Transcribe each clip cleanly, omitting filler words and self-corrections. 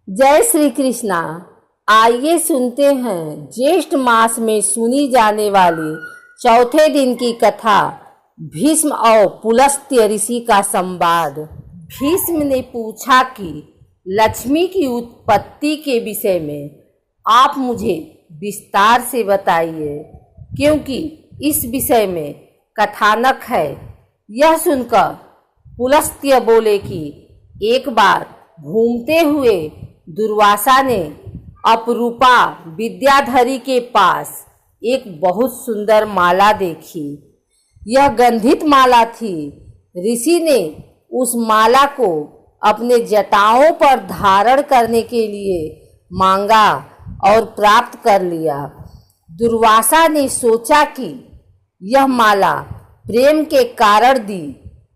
जय श्री कृष्णा। आइए सुनते हैं ज्येष्ठ मास में सुनी जाने वाली चौथे दिन की कथा, भीष्म और पुलस्त्य ऋषि का संवाद। भीष्म ने पूछा कि लक्ष्मी की उत्पत्ति के विषय में आप मुझे विस्तार से बताइए, क्योंकि इस विषय में कथानक है। यह सुनकर पुलस्त्य बोले कि एक बार घूमते हुए दुर्वासा ने अपरूपा विद्याधरी के पास एक बहुत सुंदर माला देखी। यह गंधित माला थी। ऋषि ने उस माला को अपने जटाओं पर धारण करने के लिए मांगा और प्राप्त कर लिया। दुर्वासा ने सोचा कि यह माला प्रेम के कारण दी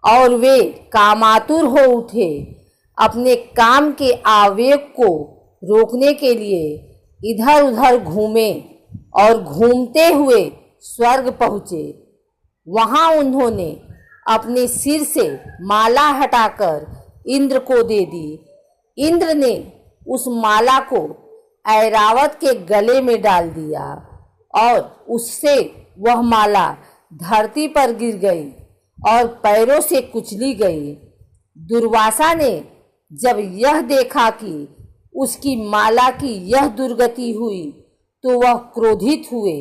और वे कामातुर हो उठे। अपने काम के आवेग को रोकने के लिए इधर उधर घूमे और घूमते हुए स्वर्ग पहुँचे। वहाँ उन्होंने अपने सिर से माला हटाकर इंद्र को दे दी। इंद्र ने उस माला को ऐरावत के गले में डाल दिया और उससे वह माला धरती पर गिर गई और पैरों से कुचली गई। दुर्वासा ने जब यह देखा कि उसकी माला की यह दुर्गति हुई तो वह क्रोधित हुए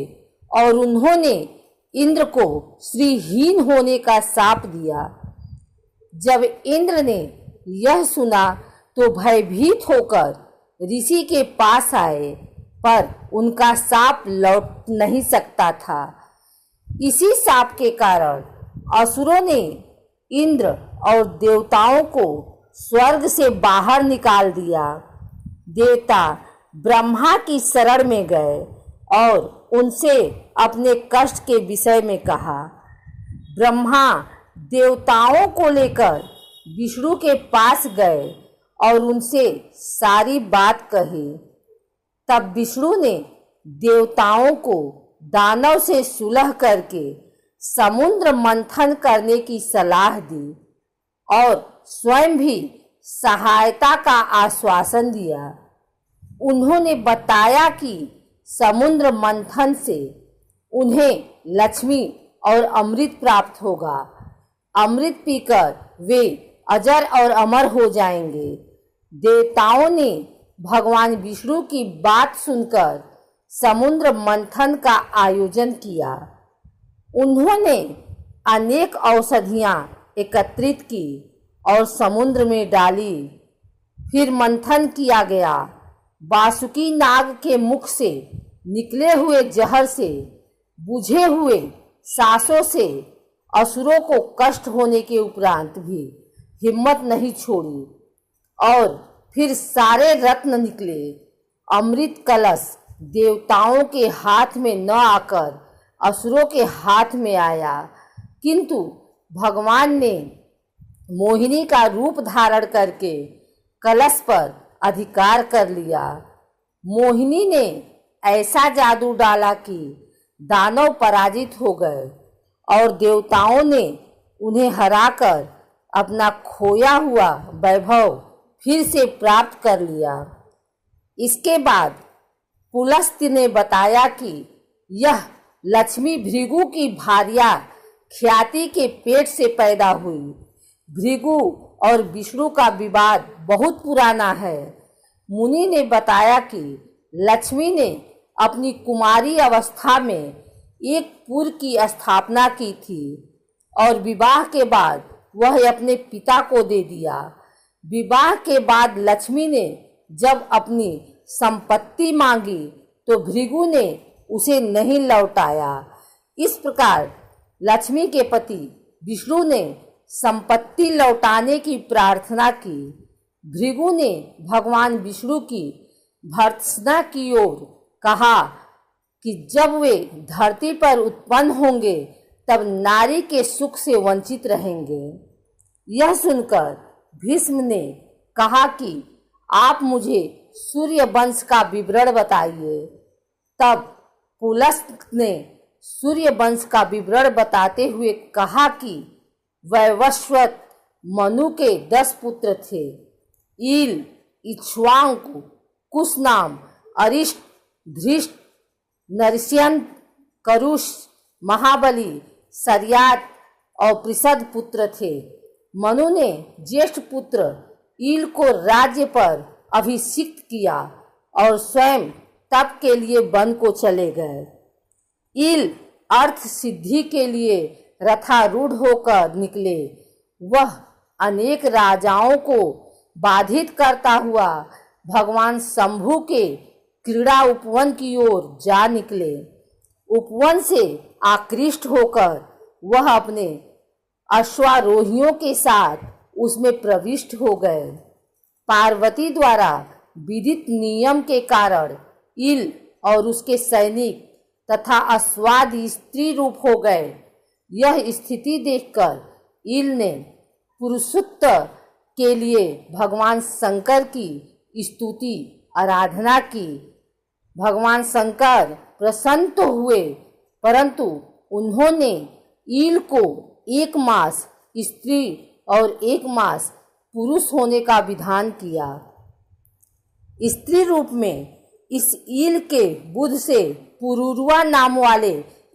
और उन्होंने इंद्र को श्रीहीन होने का शाप दिया। जब इंद्र ने यह सुना तो भयभीत होकर ऋषि के पास आए, पर उनका शाप लौट नहीं सकता था। इसी शाप के कारण असुरों ने इंद्र और देवताओं को स्वर्ग से बाहर निकाल दिया। देवता ब्रह्मा की शरण में गए और उनसे अपने कष्ट के विषय में कहा। ब्रह्मा देवताओं को लेकर विष्णु के पास गए और उनसे सारी बात कही। तब विष्णु ने देवताओं को दानव से सुलह करके समुद्र मंथन करने की सलाह दी और स्वयं भी सहायता का आश्वासन दिया। उन्होंने बताया कि समुद्र मंथन से उन्हें लक्ष्मी और अमृत प्राप्त होगा। अमृत पीकर वे अजर और अमर हो जाएंगे। देवताओं ने भगवान विष्णु की बात सुनकर समुद्र मंथन का आयोजन किया। उन्होंने अनेक औषधियाँ एकत्रित की और समुद्र में डाली। फिर मंथन किया गया। वासुकी नाग के मुख से निकले हुए जहर से बुझे हुए सांसों से असुरों को कष्ट होने के उपरांत भी हिम्मत नहीं छोड़ी और फिर सारे रत्न निकले। अमृत कलश देवताओं के हाथ में न आकर असुरों के हाथ में आया, किंतु भगवान ने मोहिनी का रूप धारण करके कलश पर अधिकार कर लिया। मोहिनी ने ऐसा जादू डाला कि दानव पराजित हो गए और देवताओं ने उन्हें हराकर अपना खोया हुआ वैभव फिर से प्राप्त कर लिया। इसके बाद पुलस्त्य ने बताया कि यह लक्ष्मी भृगु की भार्या ख्याति के पेट से पैदा हुई। भृगु और विष्णु का विवाद बहुत पुराना है। मुनि ने बताया कि लक्ष्मी ने अपनी कुमारी अवस्था में एक पुर की स्थापना की थी और विवाह के बाद वह अपने पिता को दे दिया। विवाह के बाद लक्ष्मी ने जब अपनी संपत्ति मांगी तो भृगु ने उसे नहीं लौटाया। इस प्रकार लक्ष्मी के पति विष्णु ने संपत्ति लौटाने की प्रार्थना की। भृगु ने भगवान विष्णु की भर्त्सना की ओर कहा कि जब वे धरती पर उत्पन्न होंगे तब नारी के सुख से वंचित रहेंगे। यह सुनकर भीष्म ने कहा कि आप मुझे सूर्य वंश का विवरण बताइए। तब पुलस्त्य ने सूर्य वंश का विवरण बताते हुए कहा कि वैवस्वत मनु के 10 पुत्र थे। ईल, इक्ष्वाकु, कुशनाम, अरिष्ट, धृष्ट, नरस्यन, करुष, महाबली, सरियात और पृषद पुत्र थे। मनु ने ज्येष्ठ पुत्र ईल को राज्य पर अभिषिक्त किया और स्वयं तप के लिए वन को चले गए। ईल अर्थ सिद्धि के लिए रथारूढ़ होकर निकले। वह अनेक राजाओं को बाधित करता हुआ भगवान शंभु के क्रीड़ा उपवन की ओर जा निकले। उपवन से आकृष्ट होकर वह अपने अश्वारोहियों के साथ उसमें प्रविष्ट हो गए। पार्वती द्वारा विदित नियम के कारण ईल और उसके सैनिक तथा अश्वादि स्त्री रूप हो गए। यह स्थिति देखकर ईल ने पुरुषोत्त के लिए भगवान शंकर की स्तुति आराधना की। भगवान शंकर प्रसन्न तो हुए, परंतु उन्होंने ईल को 1 मास स्त्री और 1 मास पुरुष होने का विधान किया। स्त्री रूप में इस ईल के बुध से पुरुरवा नाम वाले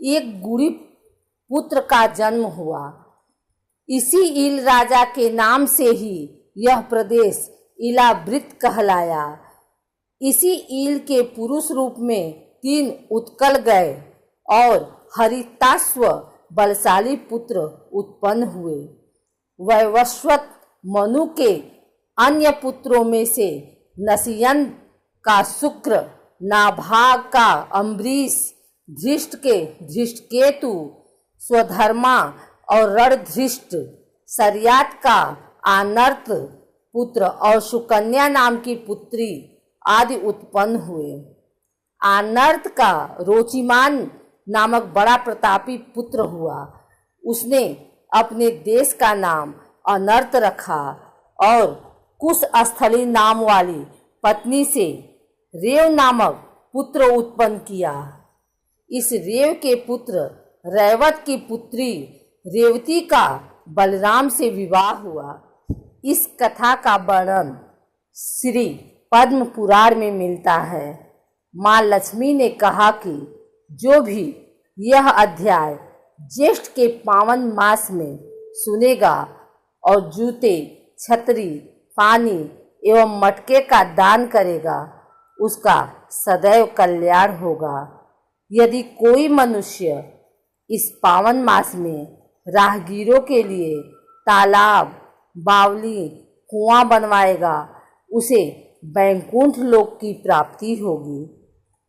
एक गुड़ी पुत्र का जन्म हुआ। इसी ईल राजा के नाम से ही यह प्रदेश इलावृत कहलाया। इसी ईल के पुरुष रूप में 3 उत्कल गए और हरिताश्व बलशाली पुत्र उत्पन्न हुए। वैवस्वत मनु के अन्य पुत्रों में से नसियन का शुक्र, नाभाग का अम्बरीश, धृष्ट के धृष्टकेतु, स्वधर्मा और रणधृष्ट, सरियात का आनर्त पुत्र और सुकन्या नाम की पुत्री आदि उत्पन्न हुए। आनर्त का रोचिमान नामक बड़ा प्रतापी पुत्र हुआ। उसने अपने देश का नाम अनर्त रखा और कुशस्थली नाम वाली पत्नी से रेव नामक पुत्र उत्पन्न किया। इस रेव के पुत्र रैवत की पुत्री रेवती का बलराम से विवाह हुआ। इस कथा का वर्णन श्री पद्म पुराण में मिलता है। माँ लक्ष्मी ने कहा कि जो भी यह अध्याय ज्येष्ठ के पावन मास में सुनेगा और जूते, छतरी, पानी एवं मटके का दान करेगा, उसका सदैव कल्याण होगा। यदि कोई मनुष्य इस पावन मास में राहगीरों के लिए तालाब, बावली, कुआं बनवाएगा, उसे बैकुंठ लोक की प्राप्ति होगी।